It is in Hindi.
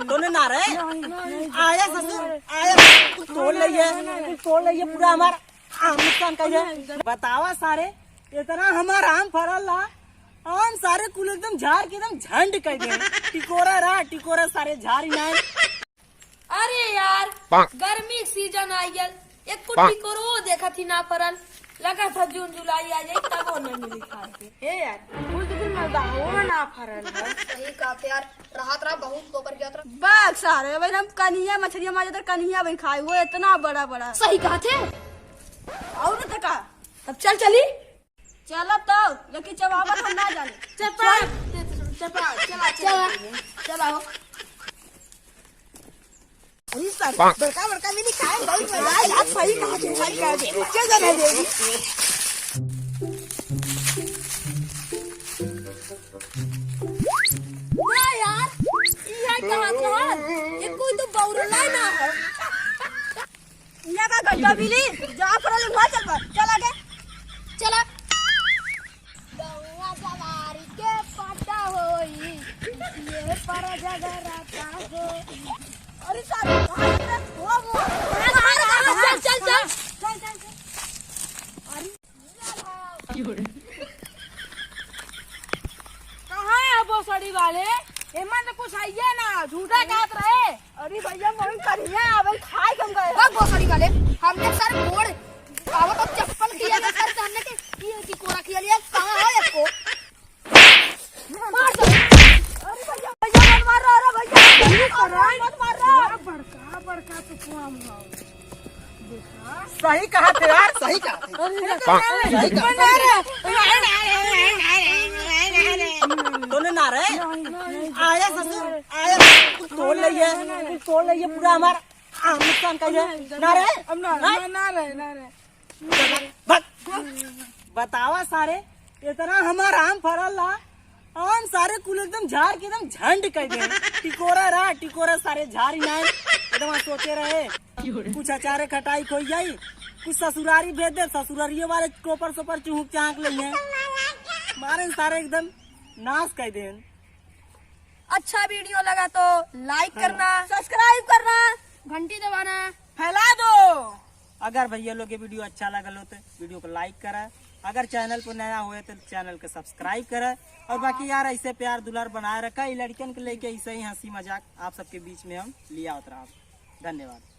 तोने ना रहे आया ससुर आया तोड़ लिये पूरा हमारा आम नुकसान कर बतावा सारे इतना हमारा आम फरल ला आम सारे कुल एकदम झाड़ के एकदम झंड कर दे टिकोरा रहा टिकोरा सारे झाड़ ही ना। अरे यार गर्मी सीजन आयल एक कुट्टी करो देखा थी ना फरल लगा था जून जुलाई आ जाए तब वो नहीं मिली खाए के। हे यार कुछ दिन में गाँव ना फरल है। सही कहा थे यार राहत रहा बहुत गोबर गया था। बाग सारे भाई हम कन्हैया मछलियां मारे तो कन्हैया भाई खाए वो इतना बड़ा बड़ा। सही कहा थे और न तका अब चल चली चल अब तो लेकिन चबावत हम ना जाने। चला अरे सर बड़का बड़का मिली खाए बहुत मजा आया सही कहा चल जाने देगी। ना यार ये कहा था ये कोई तो बौरला ना हो यहाँ का गड्ढा मिली जहाँ पर वहाँ चल पर चल आगे चला गौवा सवारी के पता होई ये पर जगराता हो। अरे सारे वो चल चल चल चल चल कहाँ है वो सड़ी वाले एमन तो कुछ आइए ना झूठा कहत रहे। अरे भैया मोहन कन्हैया भाई खाए कम गए बस भोसड़ी वाले हमने सर मोड़ आवत और चप्पल किया था सर हमने के ये टिकोरा किया लिया कहाँ है इसको मार दो। अरे भैया भैया मत मार रहा भैया मत मार रहा बड़का बड़का तो काम हो सही कहा थे यार सही कहा तोने ना रहे आया ससुर आया तोड़ लिये पूरा हमारा आम नुकसान कर ना रहे अब ना रहे बतावा सारे इतना हमारा आम फरल ला आम सारे कुल एकदम झाड़ के एकदम झंड कर दे टिकोरा रहा टिकोरा सारे झाड़ ही ना एकदम सोचे रहे कुछ अचारे खटाई खोई जाई कुछ ससुरारी भेज दे ससुरारिये वाले कोपर सोपर चूक चाक लिए मारे सारे एकदम नाश कर दे। अच्छा वीडियो लगा तो लाइक करना सब्सक्राइब करना घंटी दबाना फैला दो। अगर भैया लोग ये वीडियो अच्छा लगल हो तो वीडियो को लाइक करा अगर चैनल पर नया हुए तो चैनल को सब्सक्राइब करा और बाकी यार ऐसे प्यार दुलार बनाए रखा लड़कियन को लेके ऐसे ही हंसी मजाक आप सबके बीच में हम लिया उतरा। धन्यवाद।